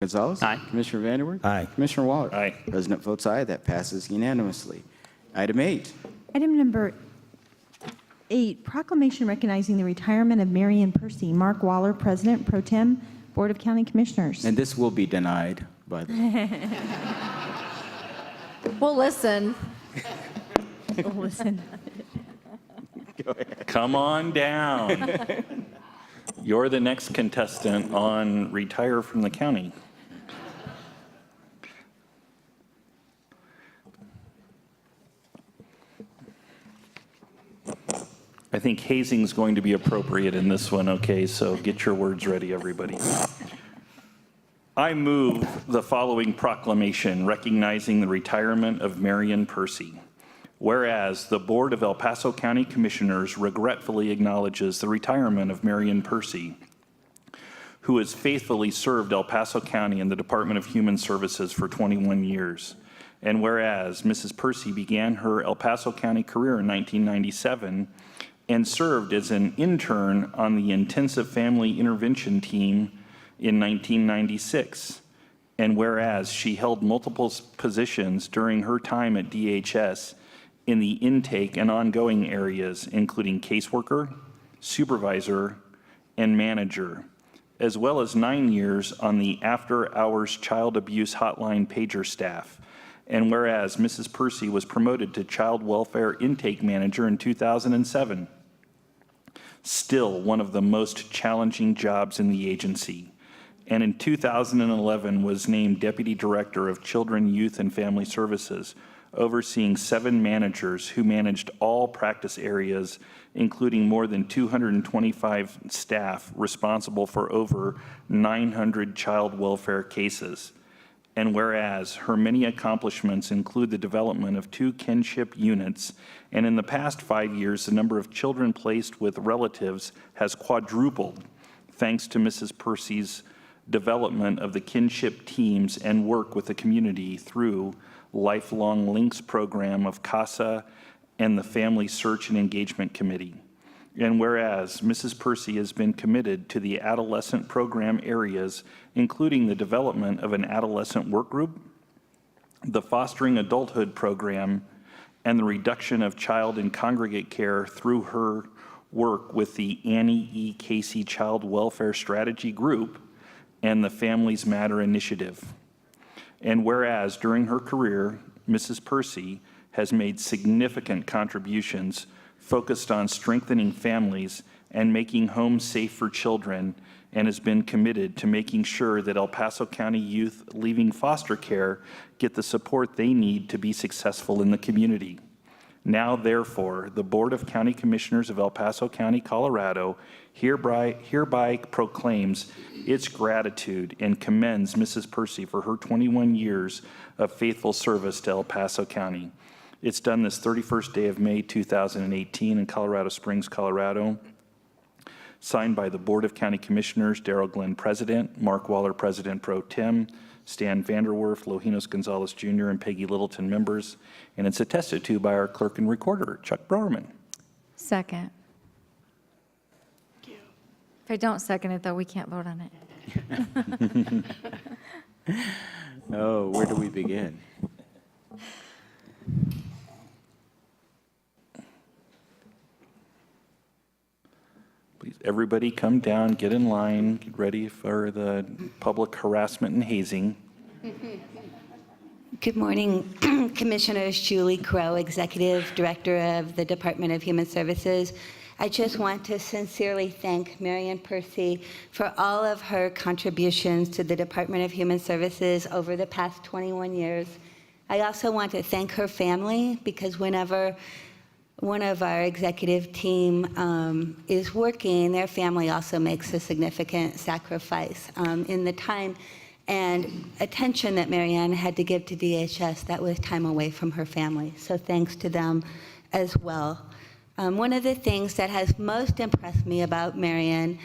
Gonzalez? Aye. Commissioner Vanderwerf? Aye. Commissioner Waller? Aye. President votes aye. That passes unanimously. Item 8. Item number 8, proclamation recognizing the retirement of Marian Percy, Mark Waller, President Pro Tem, Board of County Commissioners. And this will be denied by the... Well, listen. Oh, listen. Come on down. You're the next contestant on Retire from the County. I think hazing's going to be appropriate in this one, okay? So get your words ready, everybody. I move the following proclamation recognizing the retirement of Marian Percy. Whereas the Board of El Paso County Commissioners regretfully acknowledges the retirement of Marian Percy, who has faithfully served El Paso County in the Department of Human Services for 21 years. And whereas Mrs. Percy began her El Paso County career in 1997 and served as an intern on the Intensive Family Intervention Team in 1996. And whereas she held multiple positions during her time at DHS in the intake and ongoing areas, including caseworker, supervisor, and manager, as well as 9 years on the after-hours child abuse hotline pager staff. And whereas Mrs. Percy was promoted to child welfare intake manager in 2007, still one of the most challenging jobs in the agency. And in 2011 was named Deputy Director of Children, Youth, and Family Services, overseeing 7 managers who managed all practice areas, including more than 225 staff responsible for over 900 child welfare cases. And whereas her many accomplishments include the development of 2 kinship units, and in the past 5 years, the number of children placed with relatives has quadrupled, thanks to Mrs. Percy's development of the kinship teams and work with the community through Lifelong Links program of CASA and the Family Search and Engagement Committee. And whereas Mrs. Percy has been committed to the adolescent program areas, including the development of an adolescent work group, the Fostering Adulthood program, and the reduction of child and congregate care through her work with the Annie E. Casey Child Welfare Strategy Group and the Families Matter Initiative. And whereas during her career, Mrs. Percy has made significant contributions focused on strengthening families and making homes safe for children, and has been committed to making sure that El Paso County youth leaving foster care get the support they need to be successful in the community. Now, therefore, the Board of County Commissioners of El Paso County, Colorado, hereby proclaims its gratitude and commends Mrs. Percy for her 21 years of faithful service to El Paso County. It's done this 31st day of May 2018 in Colorado Springs, Colorado. Signed by the Board of County Commissioners, Darrell Glenn, President, Mark Waller, President Pro Tem, Stan Vanderwerf, Lojinos Gonzalez Jr., and Peggy Littleton, members. And it's attested to by our clerk and recorder, Chuck Browerman. Second. If I don't second it, though, we can't vote on it. Oh, where do we begin? Please, everybody come down, get in line, get ready for the public harassment and hazing. Good morning, Commissioners. Julie Crow, Executive Director of the Department of Human Services. I just want to sincerely thank Marian Percy for all of her contributions to the Department of Human Services over the past 21 years. I also want to thank her family, because whenever one of our executive team is working, their family also makes a significant sacrifice in the time and attention that Marian had to give to DHS. That was time away from her family. So thanks to them as well. One of the things that has most impressed me about Marian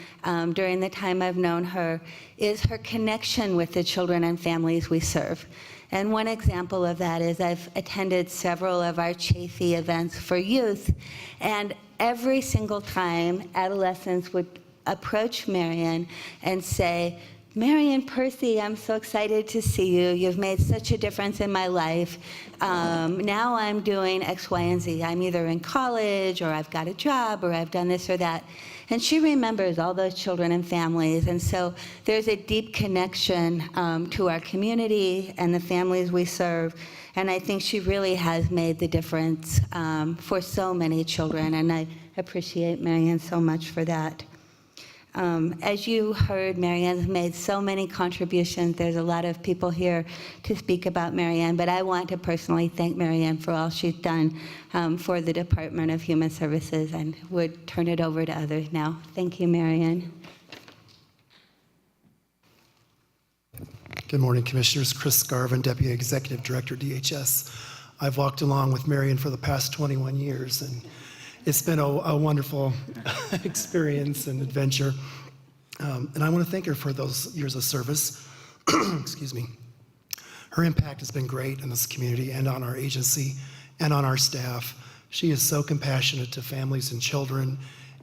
during the time I've known her is her connection with the children and families we serve. And one example of that is I've attended several of our Chafee events for youth, and every single time adolescents would approach Marian and say, Marian Percy, I'm so excited to see you. You've made such a difference in my life. Now I'm doing X, Y, and Z. I'm either in college, or I've got a job, or I've done this or that. And she remembers all those children and families. And so there's a deep connection to our community and the families we serve. And I think she really has made the difference for so many children. And I appreciate Marian so much for that. As you heard, Marian's made so many contributions. There's a lot of people here to speak about Marian, but I want to personally thank Marian for all she's done for the Department of Human Services, and would turn it over to others now. Thank you, Marian. Good morning, Commissioners. Chris Garvin, Deputy Executive Director, DHS. I've walked along with Marian for the past 21 years, and it's been a wonderful experience and adventure. And I want to thank her for those years of service. Excuse me. Her impact has been great in this community and on our agency and on our staff. She is so compassionate to families and children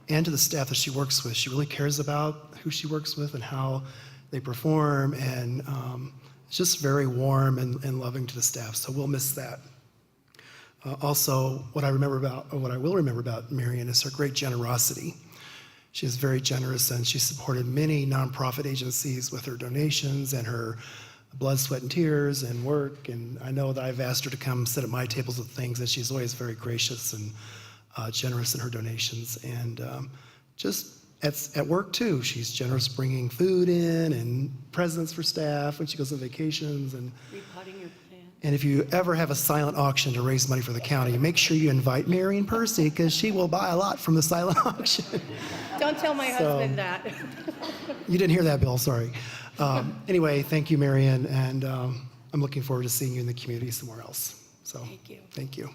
and to the staff that she works with. She really cares about who she works with and how they perform, and it's just very warm and loving to the staff. So we'll miss that. Also, what I will remember about Marian is her great generosity. She is very generous, and she supported many nonprofit agencies with her donations and her blood, sweat, and tears and work. And I know that I've asked her to come sit at my tables with things, and she's always very gracious and generous in her donations. And just at work too, she's generous bringing food in and presents for staff when she goes on vacations. And And if you ever have a silent auction to raise money for the county, make sure you invite Marian Percy, because she will buy a lot from the silent auction. Don't tell my husband that. You didn't hear that, Bill, sorry. Anyway, thank you, Marian, and I'm looking forward to seeing you in the community somewhere else. So, Thank you. Thank you.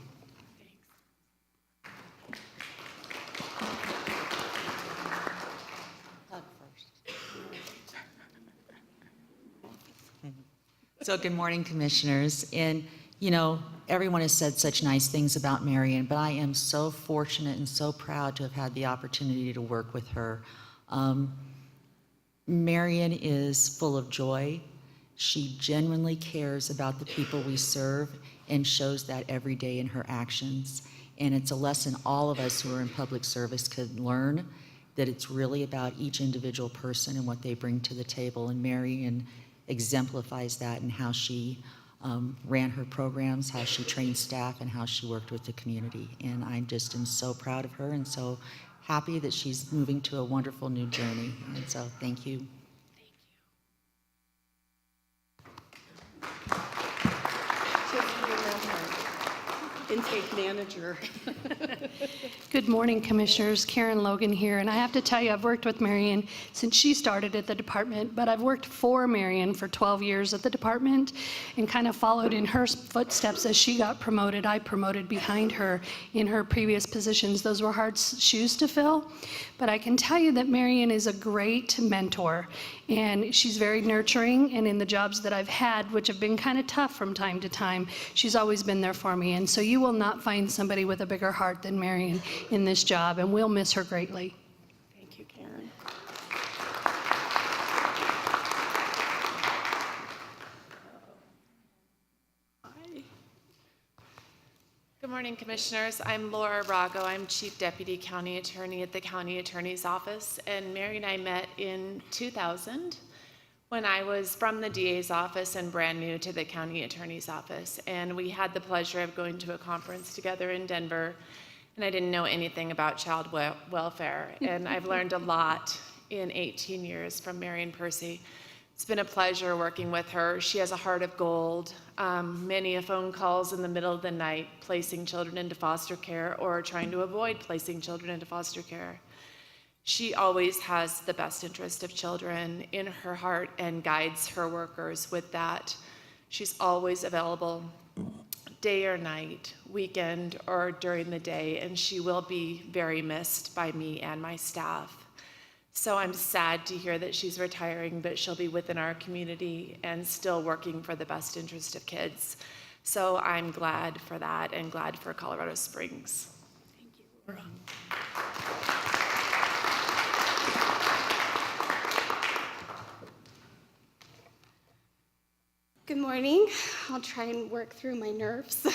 So good morning, Commissioners. And, you know, everyone has said such nice things about Marian, but I am so fortunate and so proud to have had the opportunity to work with her. Marian is full of joy. She genuinely cares about the people we serve and shows that every day in her actions. And it's a lesson all of us who are in public service could learn, that it's really about each individual person and what they bring to the table. And Marian exemplifies that in how she ran her programs, how she trained staff, and how she worked with the community. And I just am so proud of her and so happy that she's moving to a wonderful new journey. And so thank you. Intake manager. Good morning, Commissioners. Karen Logan here, and I have to tell you, I've worked with Marian since she started at the department, but I've worked for Marian for 12 years at the department and kind of followed in her footsteps as she got promoted. I promoted behind her in her previous positions. Those were hard shoes to fill, but I can tell you that Marian is a great mentor, and she's very nurturing, and in the jobs that I've had, which have been kind of tough from time to time, she's always been there for me. And so you will not find somebody with a bigger heart than Marian in this job, and we'll miss her greatly. Thank you, Karen. Good morning, Commissioners. I'm Laura Rocco. I'm Chief Deputy County Attorney at the County Attorney's Office, and Mary and I met in 2000 when I was from the DA's office and brand new to the County Attorney's Office. And we had the pleasure of going to a conference together in Denver, and I didn't know anything about child welfare. And I've learned a lot in 18 years from Marian Percy. It's been a pleasure working with her. She has a heart of gold. Many phone calls in the middle of the night placing children into foster care or trying to avoid placing children into foster care. She always has the best interest of children in her heart and guides her workers with that. She's always available, day or night, weekend or during the day, and she will be very missed by me and my staff. So I'm sad to hear that she's retiring, but she'll be within our community and still working for the best interest of kids. So I'm glad for that and glad for Colorado Springs. Thank you, Laura. Good morning. I'll try and work through my nerves.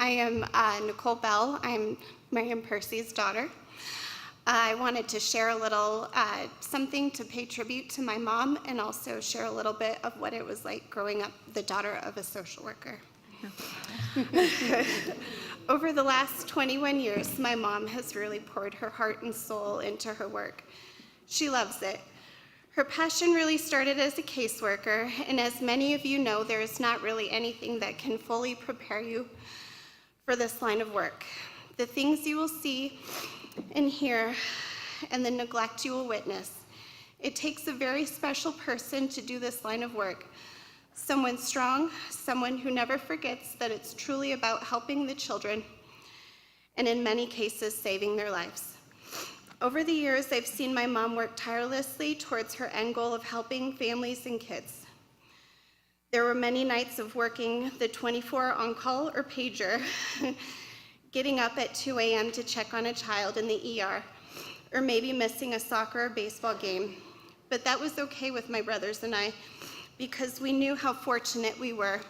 I am Nicole Bell. I'm Marian Percy's daughter. I wanted to share a little something to pay tribute to my mom and also share a little bit of what it was like growing up the daughter of a social worker. Over the last 21 years, my mom has really poured her heart and soul into her work. She loves it. Her passion really started as a caseworker, and as many of you know, there is not really anything that can fully prepare you for this line of work. The things you will see and hear, and the neglect you will witness. It takes a very special person to do this line of work. Someone strong, someone who never forgets that it's truly about helping the children, and in many cases, saving their lives. Over the years, I've seen my mom work tirelessly towards her end goal of helping families and kids. There were many nights of working the 24 on-call or pager, getting up at 2 a.m. to check on a child in the ER, or maybe missing a soccer or baseball game. But that was okay with my brothers and I, because we knew how fortunate we were,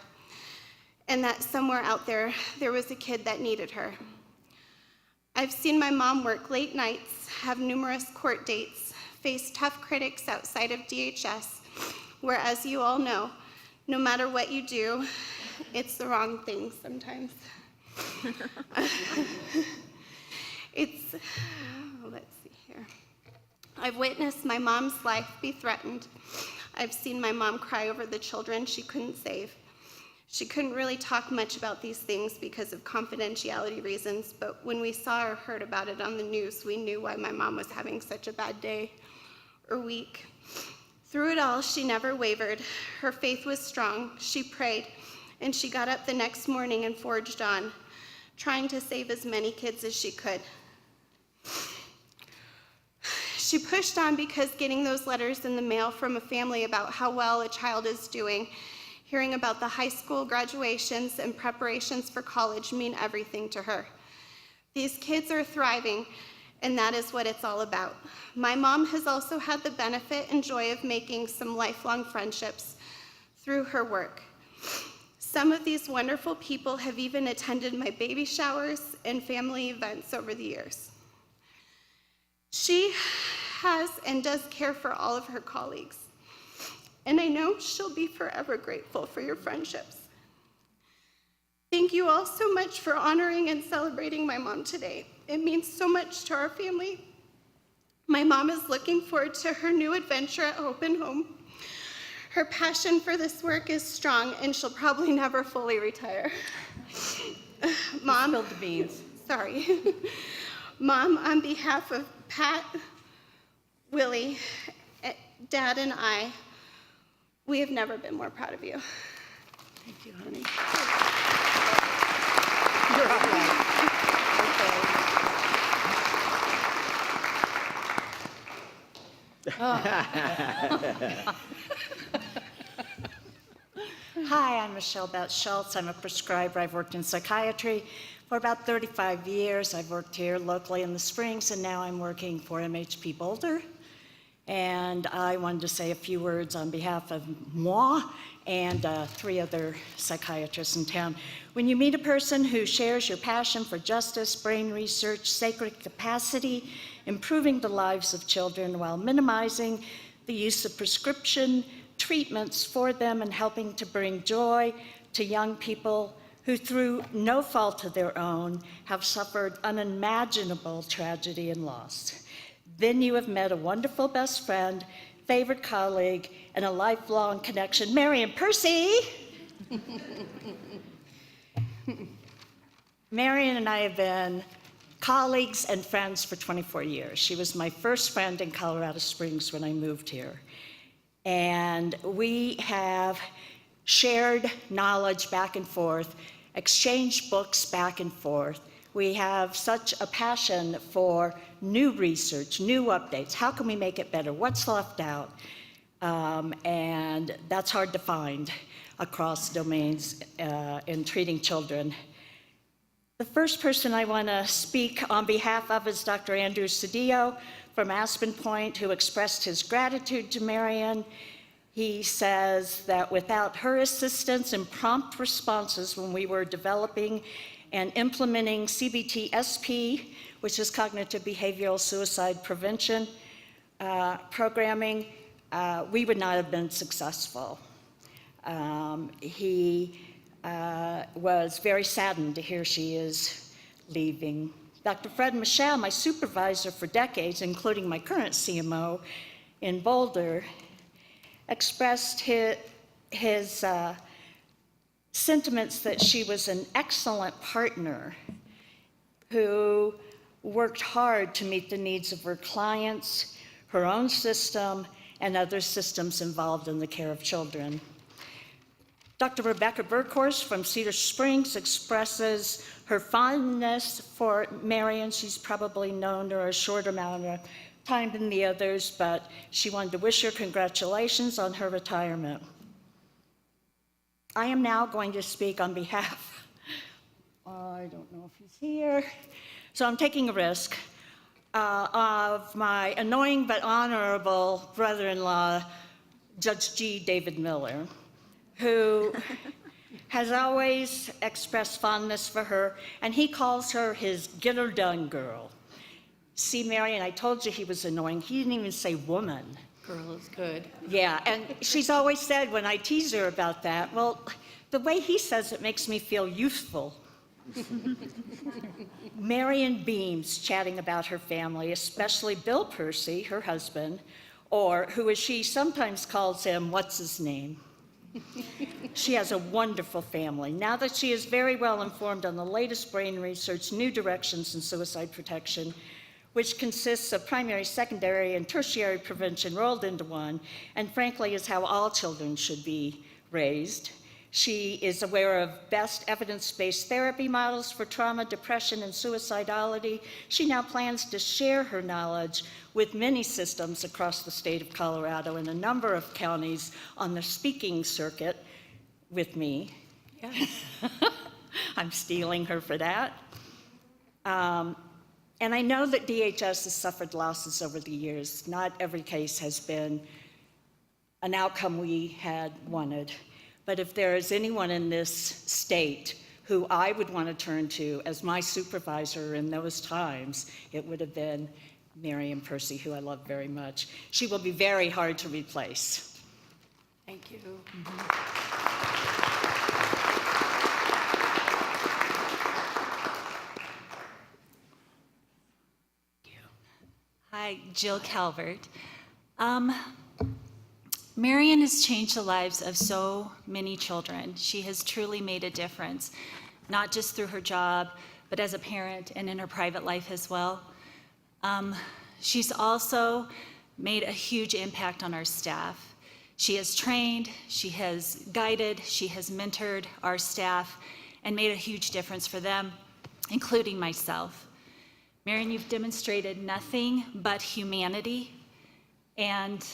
and that somewhere out there, there was a kid that needed her. I've seen my mom work late nights, have numerous court dates, face tough critics outside of DHS, where, as you all know, no matter what you do, it's the wrong thing sometimes. Let's see here. I've witnessed my mom's life be threatened. I've seen my mom cry over the children she couldn't save. She couldn't really talk much about these things because of confidentiality reasons, but when we saw or heard about it on the news, we knew why my mom was having such a bad day or week. Through it all, she never wavered. Her faith was strong. She prayed, and she got up the next morning and forged on, trying to save as many kids as she could. She pushed on because getting those letters in the mail from a family about how well a child is doing, hearing about the high school graduations and preparations for college mean everything to her. These kids are thriving, and that is what it's all about. My mom has also had the benefit and joy of making some lifelong friendships through her work. Some of these wonderful people have even attended my baby showers and family events over the years. She has and does care for all of her colleagues, and I know she'll be forever grateful for your friendships. Thank you all so much for honoring and celebrating my mom today. It means so much to our family. My mom is looking forward to her new adventure at Hope and Home. Her passion for this work is strong, and she'll probably never fully retire. Mom, Spilled the beans. Sorry. Mom, on behalf of Pat, Willie, Dad, and I, we have never been more proud of you. Thank you, honey. You're all right. Hi, I'm Michelle Betz-Schultz. I'm a prescriber. I've worked in psychiatry for about 35 years. I've worked here locally in the Springs, and now I'm working for MHP Boulder. And I wanted to say a few words on behalf of moi and 3 other psychiatrists in town. When you meet a person who shares your passion for justice, brain research, sacred capacity, improving the lives of children while minimizing the use of prescription treatments for them and helping to bring joy to young people who, through no fault of their own, have suffered unimaginable tragedy and loss. Then you have met a wonderful best friend, favorite colleague, and a lifelong connection, Marian Percy. Marian and I have been colleagues and friends for 24 years. She was my first friend in Colorado Springs when I moved here. And we have shared knowledge back and forth, exchanged books back and forth. We have such a passion for new research, new updates. How can we make it better? What's left out? And that's hard to find across domains in treating children. The first person I want to speak on behalf of is Dr. Andrew Cedillo from Aspen Point, who expressed his gratitude to Marian. He says that without her assistance and prompt responses when we were developing and implementing CBT-SP, which is Cognitive Behavioral Suicide Prevention programming, we would not have been successful. He was very saddened to hear she is leaving. Dr. Fred Michelle, my supervisor for decades, including my current CMO in Boulder, expressed his sentiments that she was an excellent partner who worked hard to meet the needs of her clients, her own system, and other systems involved in the care of children. Dr. Rebecca Burkhorst from Cedar Springs expresses her fondness for Marian. She's probably known her a short amount of time than the others, but she wanted to wish her congratulations on her retirement. I am now going to speak on behalf, I don't know if he's here, so I'm taking a risk, of my annoying but honorable brother-in-law, Judge G. David Miller, who has always expressed fondness for her, and he calls her his get-her-done girl. See, Marian, I told you he was annoying. He didn't even say woman. Girl is good. Yeah, and she's always said when I tease her about that, well, the way he says it makes me feel youthful. Marian beams chatting about her family, especially Bill Percy, her husband, or who, as she sometimes calls him, what's his name? She has a wonderful family. Now that she is very well informed on the latest brain research, new directions in suicide protection, which consists of primary, secondary, and tertiary prevention rolled into one, and frankly is how all children should be raised. She is aware of best evidence-based therapy models for trauma, depression, and suicidality. She now plans to share her knowledge with many systems across the state of Colorado and a number of counties on the speaking circuit with me. Yeah. I'm stealing her for that. And I know that DHS has suffered losses over the years. Not every case has been an outcome we had wanted. But if there is anyone in this state who I would want to turn to as my supervisor in those times, it would have been Marian Percy, who I love very much. She will be very hard to replace. Thank you. Hi, Jill Calvert. Marian has changed the lives of so many children. She has truly made a difference, not just through her job, but as a parent and in her private life as well. She's also made a huge impact on our staff. She has trained, she has guided, she has mentored our staff and made a huge difference for them, including myself. Marian, you've demonstrated nothing but humanity, and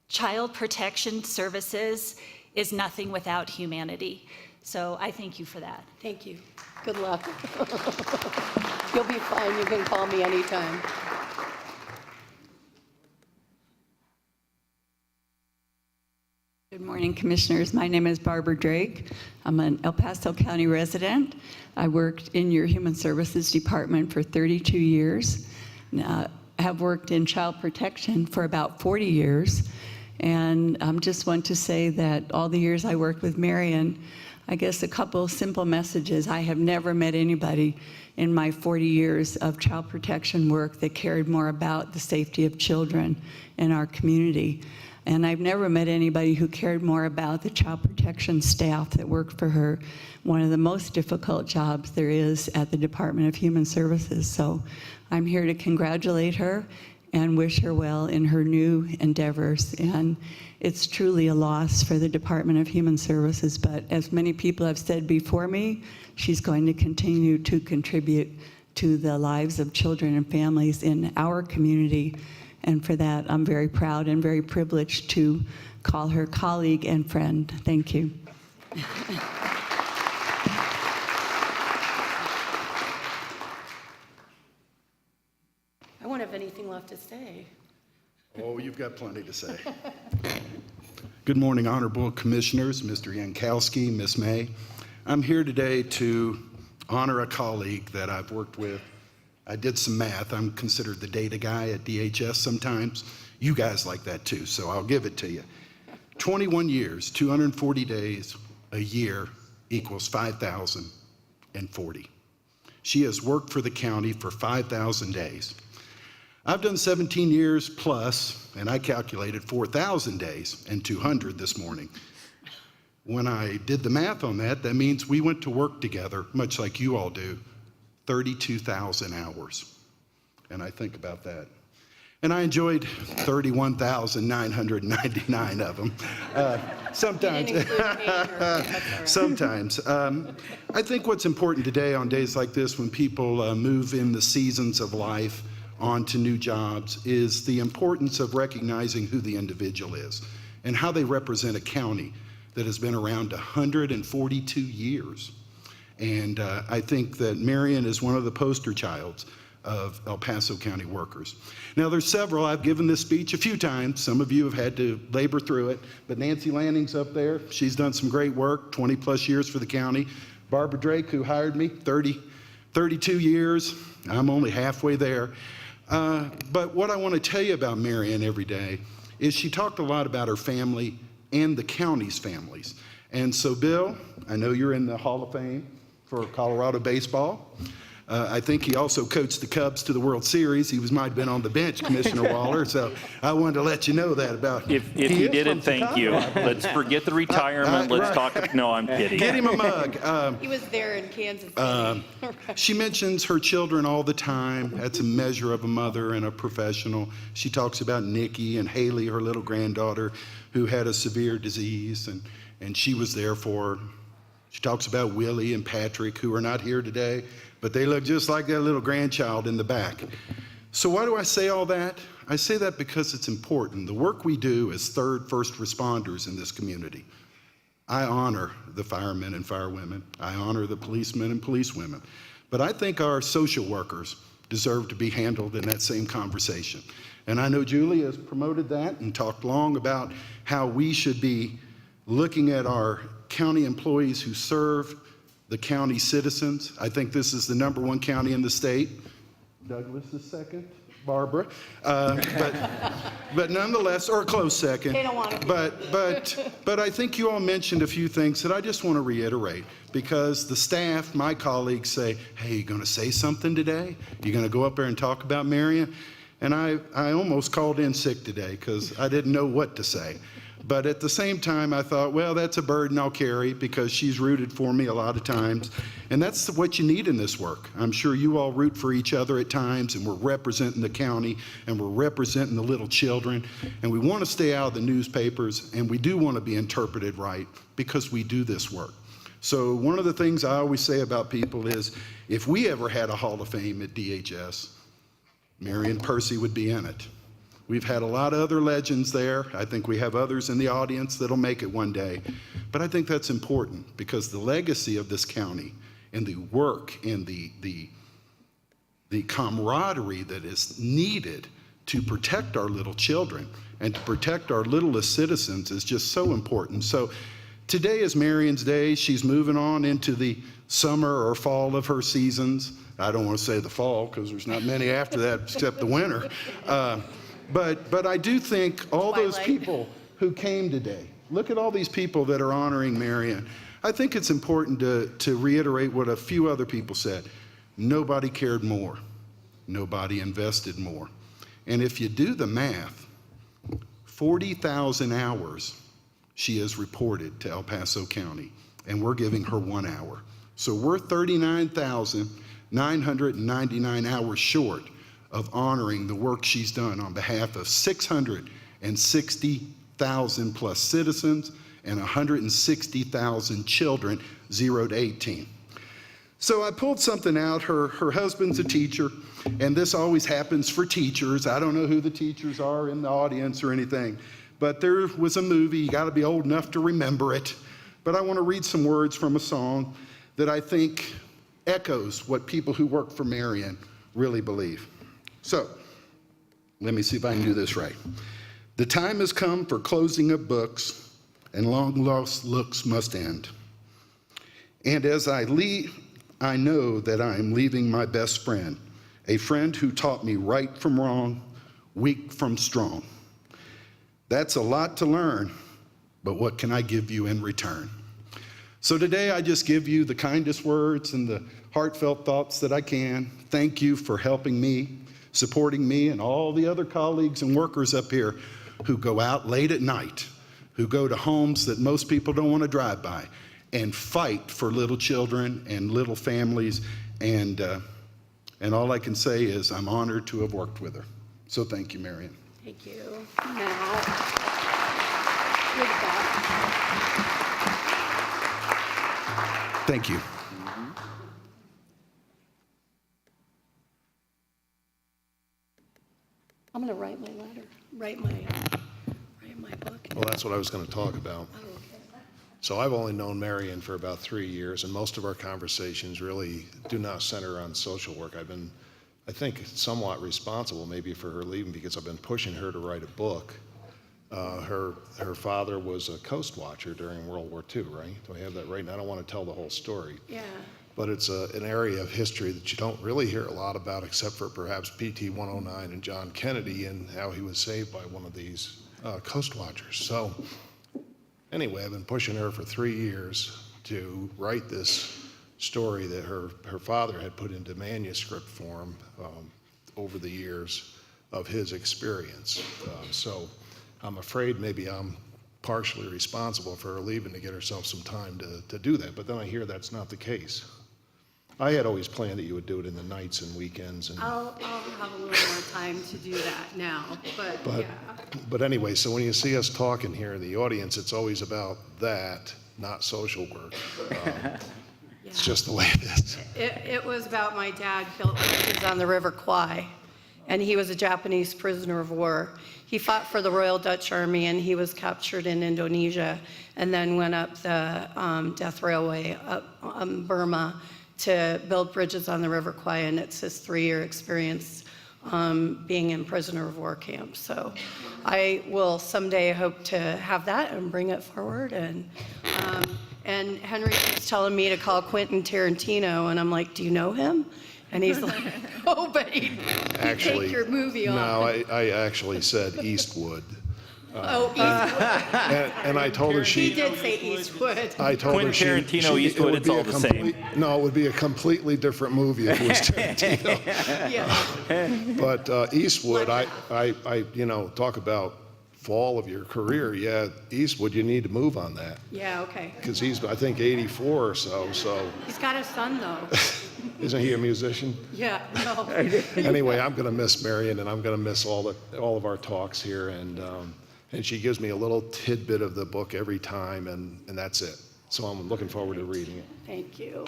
child protection services is nothing without humanity. So I thank you for that. Thank you. Good luck. You'll be fine. You can call me anytime. Good morning, Commissioners. My name is Barbara Drake. I'm an El Paso County resident. I worked in your Human Services Department for 32 years. Have worked in child protection for about 40 years. And just want to say that all the years I worked with Marian, I guess a couple simple messages. I have never met anybody in my 40 years of child protection work that cared more about the safety of children in our community. And I've never met anybody who cared more about the child protection staff that worked for her, one of the most difficult jobs there is at the Department of Human Services. So I'm here to congratulate her and wish her well in her new endeavors. And it's truly a loss for the Department of Human Services, but as many people have said before me, she's going to continue to contribute to the lives of children and families in our community. And for that, I'm very proud and very privileged to call her colleague and friend. Thank you. I won't have anything left to say. Oh, you've got plenty to say. Good morning, honorable commissioners, Mr. Yankowski, Ms. May. I'm here today to honor a colleague that I've worked with. I did some math. I'm considered the data guy at DHS sometimes. You guys like that too, so I'll give it to you. 21 years, 240 days, a year equals 5,040. She has worked for the county for 5,000 days. I've done 17 years plus, and I calculated 4,000 days and 200 this morning. When I did the math on that, that means we went to work together, much like you all do, 32,000 hours. And I think about that. And I enjoyed 31,999 of them. Sometimes. Sometimes. I think what's important today on days like this when people move in the seasons of life onto new jobs is the importance of recognizing who the individual is and how they represent a county that has been around 142 years. And I think that Marian is one of the poster childs of El Paso County workers. Now there's several, I've given this speech a few times, some of you have had to labor through it, but Nancy Lanning's up there, she's done some great work, 20 plus years for the county. Barbara Drake, who hired me, 32 years, I'm only halfway there. But what I want to tell you about Marian every day is she talked a lot about her family and the county's families. And so Bill, I know you're in the Hall of Fame for Colorado baseball. I think he also coached the Cubs to the World Series. He might have been on the bench, Commissioner Waller, so I wanted to let you know that about him. If you didn't, thank you. Let's forget the retirement. Let's talk. No, I'm kidding. Get him a mug. He was there in Kansas City. She mentions her children all the time. That's a measure of a mother and a professional. She talks about Nikki and Haley, her little granddaughter, who had a severe disease, and she was there for her. She talks about Willie and Patrick, who are not here today, but they look just like that little grandchild in the back. So why do I say all that? I say that because it's important. The work we do as first responders in this community. I honor the firemen and firewomen. I honor the policemen and policewomen. But I think our social workers deserve to be handled in that same conversation. And I know Julie has promoted that and talked long about how we should be looking at our county employees who serve the county citizens. I think this is the #1 county in the state. Douglas is second, Barbara. But nonetheless, or a close second. They don't want to. But I think you all mentioned a few things that I just want to reiterate because the staff, my colleagues say, hey, you going to say something today? You going to go up there and talk about Marian? And I almost called in sick today because I didn't know what to say. But at the same time, I thought, well, that's a burden I'll carry because she's rooted for me a lot of times. And that's what you need in this work. I'm sure you all root for each other at times, and we're representing the county, and we're representing the little children. And we want to stay out of the newspapers, and we do want to be interpreted right because we do this work. So one of the things I always say about people is, if we ever had a Hall of Fame at DHS, Marian Percy would be in it. We've had a lot of other legends there. I think we have others in the audience that'll make it one day. But I think that's important because the legacy of this county and the work and the camaraderie that is needed to protect our little children and to protect our littlest citizens is just so important. So today is Marian's day. She's moving on into the summer or fall of her seasons. I don't want to say the fall because there's not many after that except the winter. But I do think all those people who came today, look at all these people that are honoring Marian. I think it's important to reiterate what a few other people said. Nobody cared more. Nobody invested more. And if you do the math, 40,000 hours she has reported to El Paso County, and we're giving her 1 hour. So we're 39,999 hours short of honoring the work she's done on behalf of 660,000 plus citizens and 160,000 children 0 to 18. So I pulled something out. Her husband's a teacher, and this always happens for teachers. I don't know who the teachers are in the audience or anything, but there was a movie. You got to be old enough to remember it. But I want to read some words from a song that I think echoes what people who work for Marian really believe. So, let me see if I can do this right. The time has come for closing of books, and long-lost looks must end. And as I leave, I know that I am leaving my best friend, a friend who taught me right from wrong, weak from strong. That's a lot to learn, but what can I give you in return? So today I just give you the kindest words and the heartfelt thoughts that I can. Thank you for helping me, supporting me, and all the other colleagues and workers up here who go out late at night, who go to homes that most people don't want to drive by, and fight for little children and little families. And all I can say is I'm honored to have worked with her. So thank you, Marian. Thank you. Now, you're the best. Thank you. I'm going to write my letter, write my book. Well, that's what I was going to talk about. Oh, okay. So I've only known Marian for about 3 years, and most of our conversations really do not center on social work. I've been, I think, somewhat responsible maybe for her leaving because I've been pushing her to write a book. Her father was a coast watcher during World War II, right? Do I have that right? And I don't want to tell the whole story. Yeah. But it's an area of history that you don't really hear a lot about except for perhaps PT 109 and John Kennedy and how he was saved by one of these coast watchers. So anyway, I've been pushing her for 3 years to write this story that her father had put into manuscript form over the years of his experience. So I'm afraid maybe I'm partially responsible for her leaving to get herself some time to do that, but then I hear that's not the case. I had always planned that you would do it in the nights and weekends. And I'll have a little more time to do that now, but yeah. But anyway, so when you see us talking here in the audience, it's always about that, not social work. It's just the way it is. It was about my dad built bridges on the River Kwai, and he was a Japanese prisoner of war. He fought for the Royal Dutch Army, and he was captured in Indonesia, and then went up the Death Railway up Burma to build bridges on the River Kwai, and it's his 3-year experience being in prisoner of war camps. So I will someday hope to have that and bring it forward. And Henry keeps telling me to call Quentin Tarantino, and I'm like, do you know him? And he's like, oh, but he'd take your movie off. No, I actually said Eastwood. Eastwood. And I told her He did say Eastwood. I told her Tarantino, Eastwood, it's all the same. No, it would be a completely different movie if it was Tarantino. Yeah. But Eastwood, I talk about fall of your career. Yeah, Eastwood, you need to move on that. Yeah, okay. Because he's, I think, 84 or so. He's got a son, though. Isn't he a musician? Yeah, no. Anyway, I'm going to miss Marian, and I'm going to miss all of our talks here. And she gives me a little tidbit of the book every time, and that's it. So I'm looking forward to reading it. Thank you.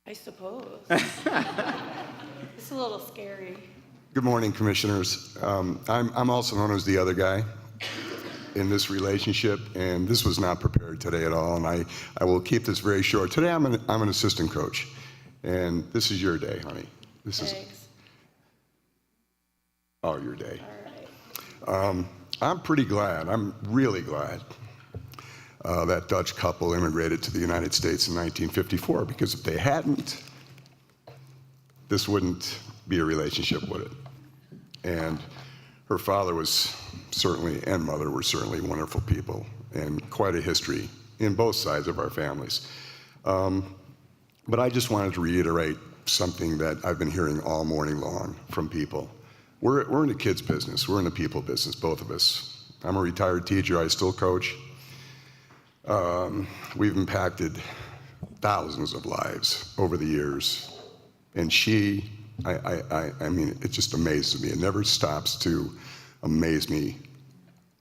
I suppose. It's a little scary. Good morning, Commissioners. I'm also known as the other guy in this relationship, and this was not prepared today at all, and I will keep this very short. Today I'm an assistant coach, and this is your day, honey. This is your day. All right. I'm pretty glad, I'm really glad that Dutch couple immigrated to the United States in 1954, because if they hadn't, this wouldn't be a relationship, would it? And her father was certainly, and mother were certainly wonderful people, and quite a history in both sides of our families. But I just wanted to reiterate something that I've been hearing all morning long from people. We're in the kids business, we're in the people business, both of us. I'm a retired teacher, I still coach. We've impacted thousands of lives over the years, and she, I mean, it just amazes me. It never stops to amaze me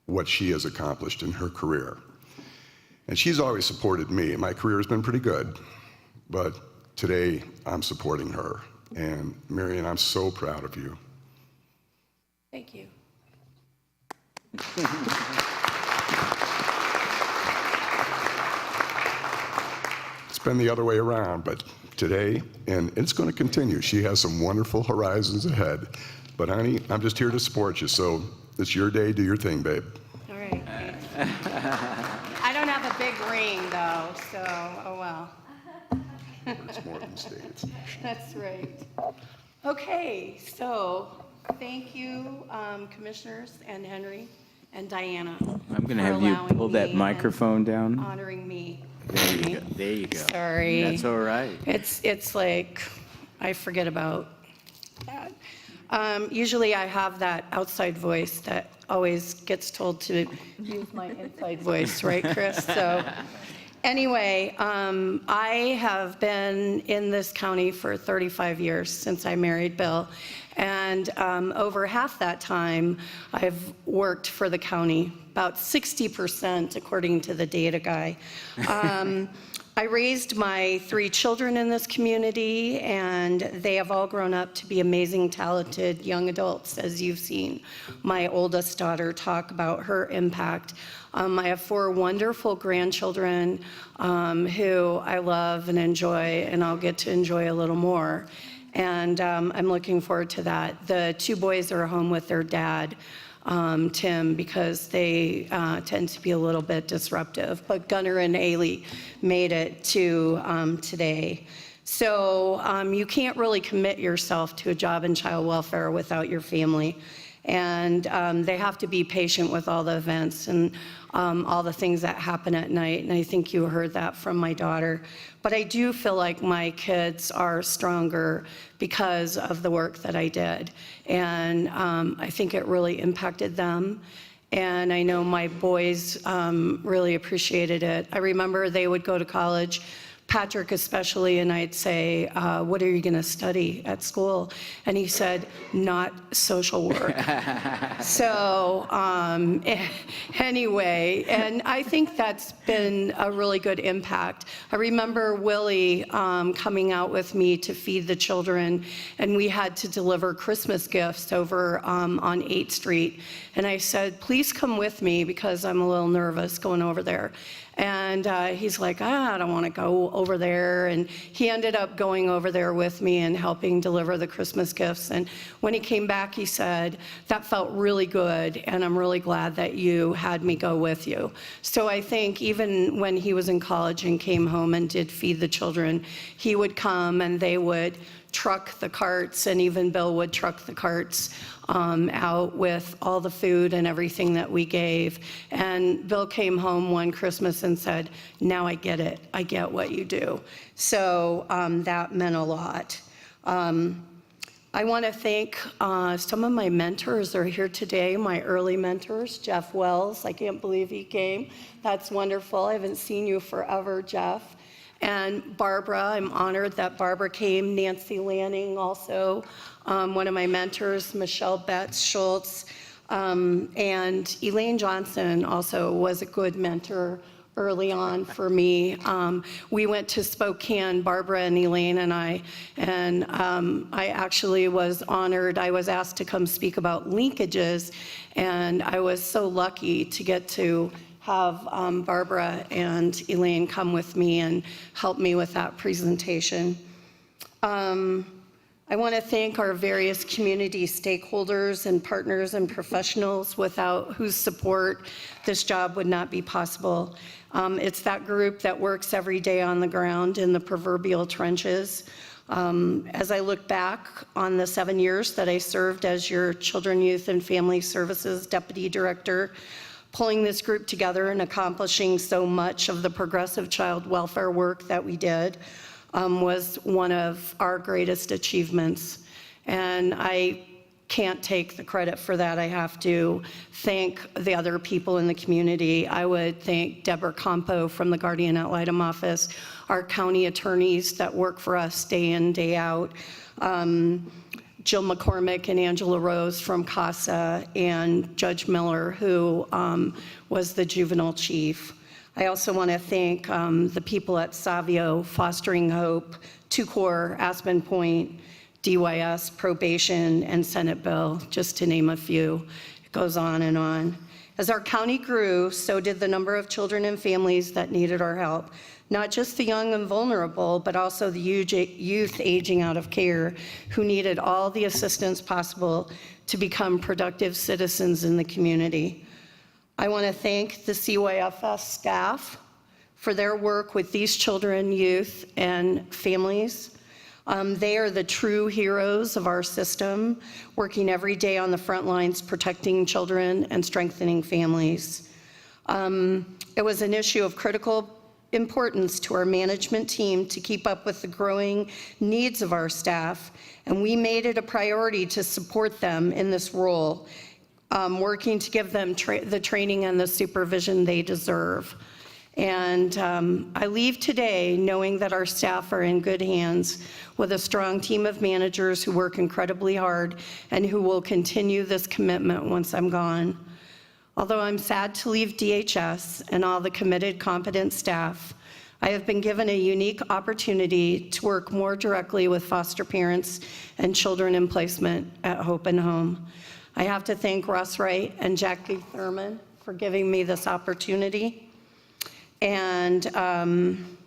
what she has accomplished in her career. And she's always supported me. My career has been pretty good, but today I'm supporting her. And Marian, I'm so proud of you. Thank you. been the other way around, but today, and it's going to continue. She has some wonderful horizons ahead. But honey, I'm just here to support you, so it's your day, do your thing, babe. All right. I don't have a big ring, though, so, oh well. It's more than stated. That's right. Okay, so thank you, commissioners, and Henry, and Diana. I'm going to for have you allowing pull me that and microphone down. Honoring me. There you go. There you go. Sorry. That's all right. It's like, I forget about that. Usually I have that outside voice that always gets told to use my inside voice, right, Chris? So anyway, I have been in this county for 35 years since I married Bill. And over half that time, I've worked for the county, about 60% according to the data guy. I raised my 3 children in this community, and they have all grown up to be amazing, talented young adults, as you've seen my oldest daughter talk about her impact. I have 4 wonderful grandchildren who I love and enjoy, and I'll get to enjoy a little more. And I'm looking forward to that. The 2 boys are home with their dad, Tim, because they tend to be a little bit disruptive. But Gunnar and Ailey made it to today. So you can't really commit yourself to a job in child welfare without your family. And they have to be patient with all the events and all the things that happen at night. And I think you heard that from my daughter. But I do feel like my kids are stronger because of the work that I did. And I think it really impacted them. And I know my boys really appreciated it. I remember they would go to college, Patrick especially, and I'd say, what are you going to study at school? And he said, not social work. So anyway, and I think that's been a really good impact. I remember Willie coming out with me to feed the children, and we had to deliver Christmas gifts over on 8th Street. And I said, please come with me because I'm a little nervous going over there. And he's like, I don't want to go over there. And he ended up going over there with me and helping deliver the Christmas gifts. And when he came back, he said, that felt really good, and I'm really glad that you had me go with you. So I think even when he was in college and came home and did feed the children, he would come and they would truck the carts, and even Bill would truck the carts out with all the food and everything that we gave. And Bill came home one Christmas and said, now I get it. I get what you do. So that meant a lot. I want to thank some of my mentors are here today, my early mentors, Jeff Wells. I can't believe he came. That's wonderful. I haven't seen you forever, Jeff. And Barbara, I'm honored that Barbara came. Nancy Lanning also, one of my mentors, Michelle Betts Schultz, and Elaine Johnson also was a good mentor early on for me. We went to Spokane, Barbara and Elaine and I actually was honored. I was asked to come speak about linkages, and I was so lucky to get to have Barbara and Elaine come with me and help me with that presentation. I want to thank our various community stakeholders and partners and professionals without whose support this job would not be possible. It's that group that works every day on the ground in the proverbial trenches. As I look back on the 7 years that I served as your Children, Youth, and Family Services Deputy Director, pulling this group together and accomplishing so much of the progressive child welfare work that we did was one of our greatest achievements. And I can't take the credit for that. I have to thank the other people in the community. I would thank Deborah Campo from the Guardian Ad Litem office, our county attorneys that work for us day in, day out, Jill McCormick and Angela Rose from CASA, and Judge Miller, who was the juvenile chief. I also want to thank the people at Savio, Fostering Hope, TUCOR, Aspen Point, DYS, Probation, and Senate Bill, just to name a few. It goes on and on. As our county grew, so did the number of children and families that needed our help. Not just the young and vulnerable, but also the youth aging out of care who needed all the assistance possible to become productive citizens in the community. I want to thank the CYFS staff for their work with these children, youth, and families. They are the true heroes of our system, working every day on the front lines, protecting children and strengthening families. It was an issue of critical importance to our management team to keep up with the growing needs of our staff, and we made it a priority to support them in this role, working to give them the training and the supervision they deserve. And I leave today knowing that our staff are in good hands with a strong team of managers who work incredibly hard and who will continue this commitment once I'm gone. Although I'm sad to leave DHS and all the committed, competent staff, I have been given a unique opportunity to work more directly with foster parents and children in placement at Hope and Home. I have to thank Russ Wright and Jackie Thurman for giving me this opportunity. And I'm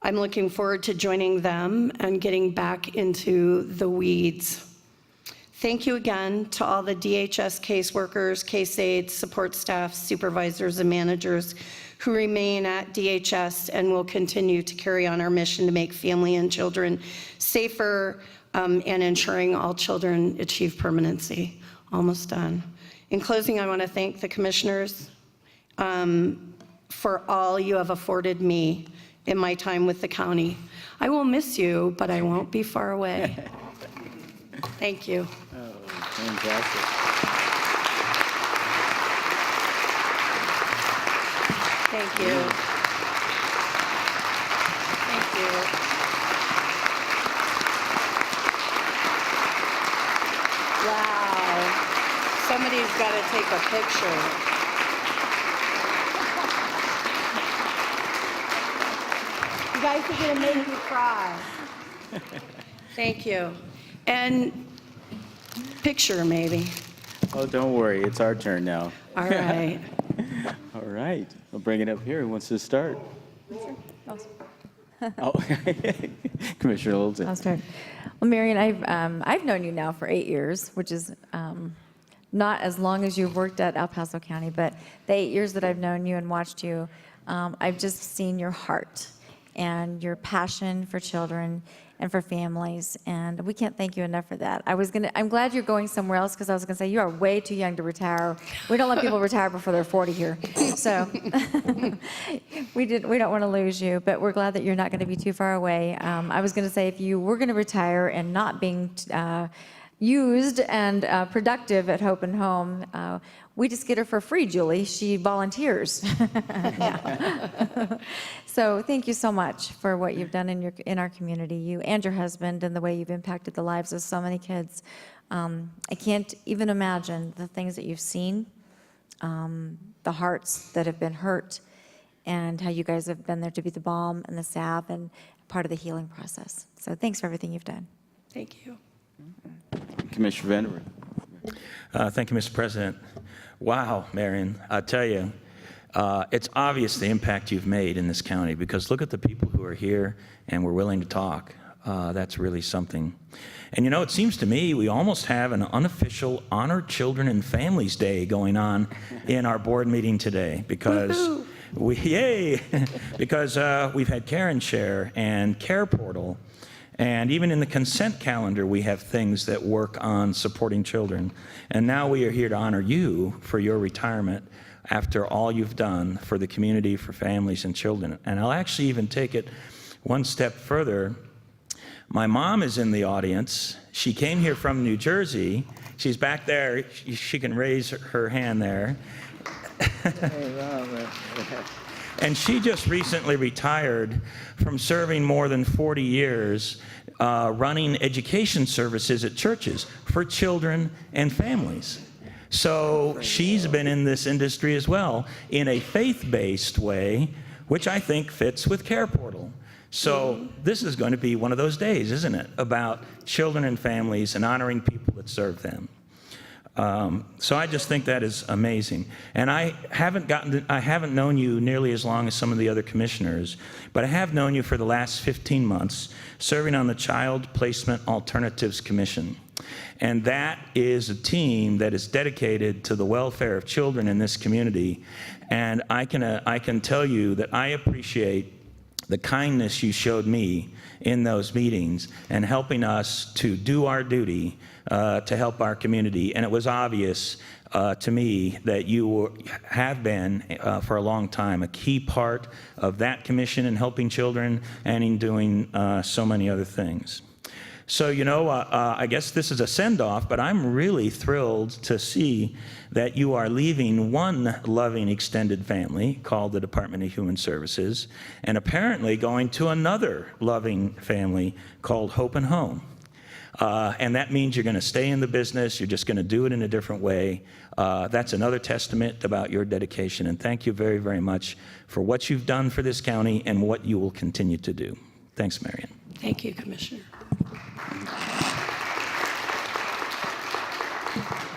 looking forward to joining them and getting back into the weeds. Thank you again to all the DHS caseworkers, case aides, support staff, supervisors, and managers who remain at DHS and will continue to carry on our mission to make family and children safer and ensuring all children achieve permanency. Almost done. In closing, I want to thank the commissioners for all you have afforded me in my time with the county. I will miss you, but I won't be far away. Thank you. Oh, fantastic. Thank you. Thank you. Wow. Somebody's got to take a picture. You guys are going to make me cry. Thank you. And picture, maybe. Oh, don't worry. It's our turn now. All right. All right. We'll bring it up here. Who wants to start? Oh, Commissioner Littleton. I'll start. Well, Marian, I've known you now for 8 years, which is not as long as you've worked at El Paso County, but the 8 years that I've known you and watched you, I've just seen your heart and your passion for children and for families, and we can't thank you enough for that. I'm glad you're going somewhere else, because I was gonna say, you are way too young to retire. We don't let people retire before they're 40 here. So we don't wanna lose you, but we're glad that you're not gonna be too far away. I was gonna say, if you were gonna retire and not being used and productive at Hope and Home, we just get her for free, Julie. She volunteers. So thank you so much for what you've done in our community, you and your husband, and the way you've impacted the lives of so many kids. I can't even imagine the things that you've seen, the hearts that have been hurt, and how you guys have been there to be the balm and the salve and part of the healing process. So thanks for everything you've done. Thank you. Commissioner Vanderwerf. Thank you, Mr. President. Wow, Marian, I tell you, it's obvious the impact you've made in this county, because look at the people who are here and were willing to talk. That's really something. And you know, it seems to me we almost have an unofficial Honor Children and Families Day going on in our board meeting today, because because we've had Care and Share and Care Portal. And even in the consent calendar, we have things that work on supporting children. And now we are here to honor you for your retirement after all you've done for the community, for families and children. And I'll actually even take it one step further. My mom is in the audience. She came here from New Jersey. She's back there. She can raise her hand there. And she just recently retired from serving more than 40 years running education services at churches for children and families. So she's been in this industry as well in a faith-based way, which I think fits with Care Portal. So this is going to be one of those days, isn't it, about children and families and honoring people that serve them. So I just think that is amazing. And I haven't known you nearly as long as some of the other commissioners, but I have known you for the last 15 months serving on the Child Placement Alternatives Commission. And that is a team that is dedicated to the welfare of children in this community. And I can tell you that I appreciate the kindness you showed me in those meetings and helping us to do our duty to help our community. And it was obvious to me that you have been, for a long time, a key part of that commission in helping children and in doing so many other things. So, I guess this is a send-off, but I'm really thrilled to see that you are leaving one loving extended family called the Department of Human Services and apparently going to another loving family called Hope and Home. And that means you're going to stay in the business. You're just going to do it in a different way. That's another testament about your dedication. And thank you very, very much for what you've done for this county and what you will continue to do. Thanks, Marian. Thank you, Commissioner.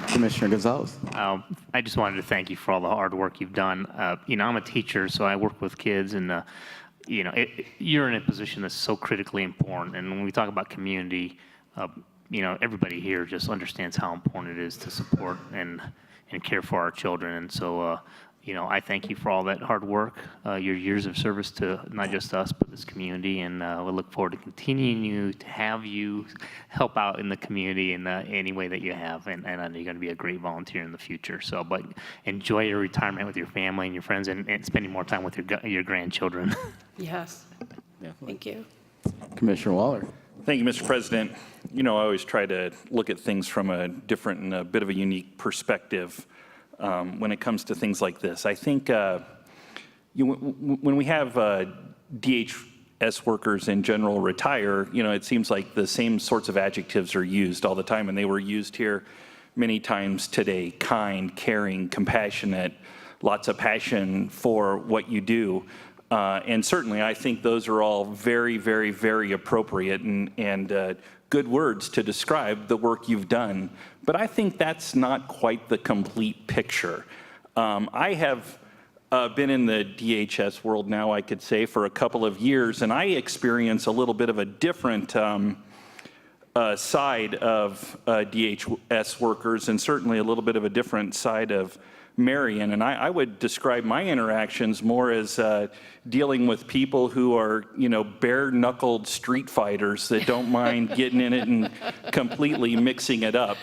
Commissioner Gonzalez. I just wanted to thank you for all the hard work you've done. I'm a teacher, so I work with kids, and you're in a position that's so critically important. And when we talk about community, everybody here just understands how important it is to support and care for our children. And so, I thank you for all that hard work, your years of service to not just us, but this community. And we look forward to continuing to have you help out in the community in any way that you have. And I know you're going to be a great volunteer in the future. So, but enjoy your retirement with your family and your friends and spending more time with your grandchildren. Yes. Thank you. Commissioner Waller. Thank you, Mr. President. I always try to look at things from a different and a bit of a unique perspective when it comes to things like this. I think when we have DHS workers in general retire, it seems like the same sorts of adjectives are used all the time, and they were used here many times today: kind, caring, compassionate, lots of passion for what you do. And certainly, I think those are all very, very, very appropriate and good words to describe the work you've done. But I think that's not quite the complete picture. I have been in the DHS world now, I could say, for a couple of years, and I experience a little bit of a different side of DHS workers, and certainly a little bit of a different side of Marian. And I would describe my interactions more as dealing with people who are, bare-knuckled street fighters that don't mind getting in it and completely mixing it up.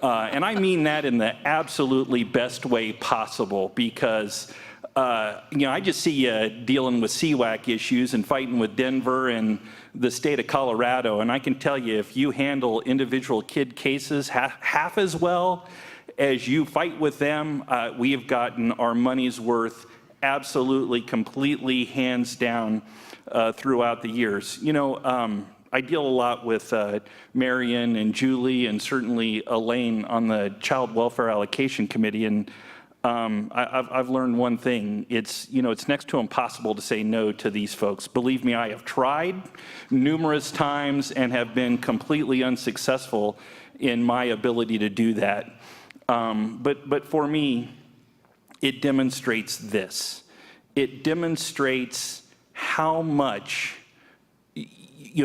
And I mean that in the absolutely best way possible, because I just see you dealing with CWAC issues and fighting with Denver and the state of Colorado. And I can tell you, if you handle individual kid cases half as well as you fight with them, we have gotten our money's worth absolutely, completely, hands down throughout the years. I deal a lot with Marian and Julie and certainly Elaine on the Child Welfare Allocation Committee, and I've learned one thing. It's next to impossible to say no to these folks. Believe me, I have tried numerous times and have been completely unsuccessful in my ability to do that. But for me, it demonstrates this. It demonstrates how much,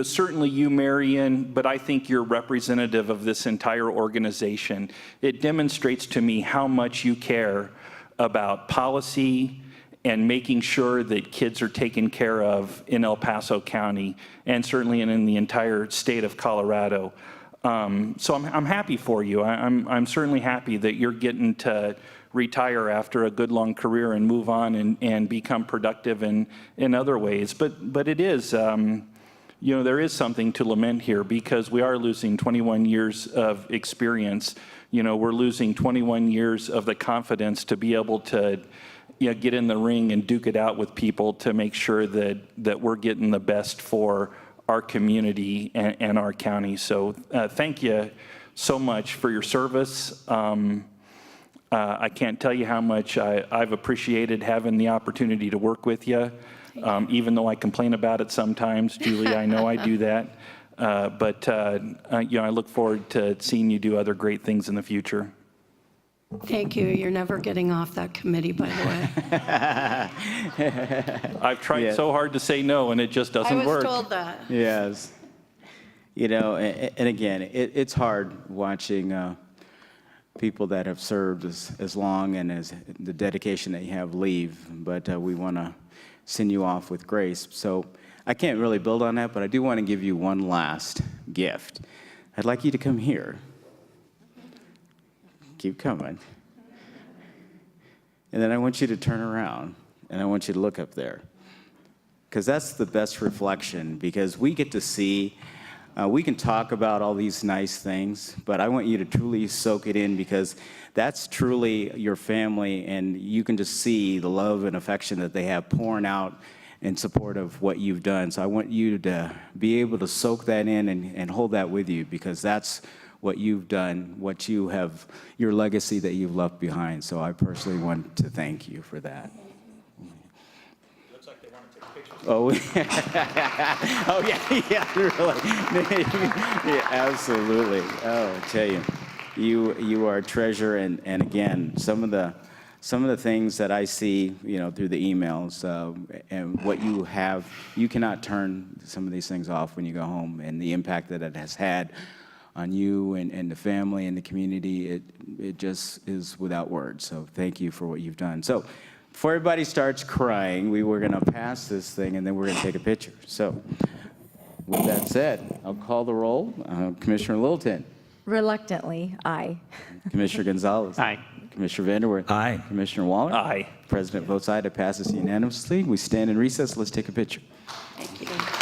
certainly you, Marian, but I think you're representative of this entire organization. It demonstrates to me how much you care about policy and making sure that kids are taken care of in El Paso County and certainly in the entire state of Colorado. So I'm happy for you. I'm certainly happy that you're getting to retire after a good long career and move on and become productive in other ways. But it is, there is something to lament here, because we are losing 21 years of experience. We're losing 21 years of the confidence to be able to get in the ring and duke it out with people to make sure that we're getting the best for our community and our county. So thank you so much for your service. I can't tell you how much I've appreciated having the opportunity to work with you, even though I complain about it sometimes. Julie, I know I do that. But I look forward to seeing you do other great things in the future. Thank you. You're never getting off that committee, by the way. I've tried so hard to say no, and it just doesn't I was work. told that. Yes. You know, and again, it's hard watching people that have served as long and as the dedication that you have leave, but we want to send you off with grace. So I can't really build on that, but I do want to give you one last gift. I'd like you to come here. Keep coming. And then I want you to turn around, and I want you to look up there. Because that's the best reflection, because we get to see, we can talk about all these nice things, but I want you to truly soak it in, because that's truly your family, and you can just see the love and affection that they have pouring out in support of what you've done. So I want you to be able to soak that in and hold that with you, because that's what you've done, what you have, your legacy that you've left behind. So I personally want to thank you for that. Looks like they want to take pictures. Oh, oh yeah, really. Yeah, absolutely. Oh, I tell you, you are a treasure, and again, some of the things that I see, you know, through the emails, and what you have, you cannot turn some of these things off when you go home, and the impact that it has had on you and the family and the community, it just is without words. So thank you for what you've done. So before everybody starts crying, we were going to pass this thing, and then we're going to take a picture. So with that said, I'll call the roll. Commissioner Littleton. Reluctantly, aye. Commissioner Gonzalez. Aye. Commissioner Vanderwerth. Aye. Commissioner Waller. Aye. President votes aye. It passes unanimously. We stand in recess. Let's take a picture. Thank you.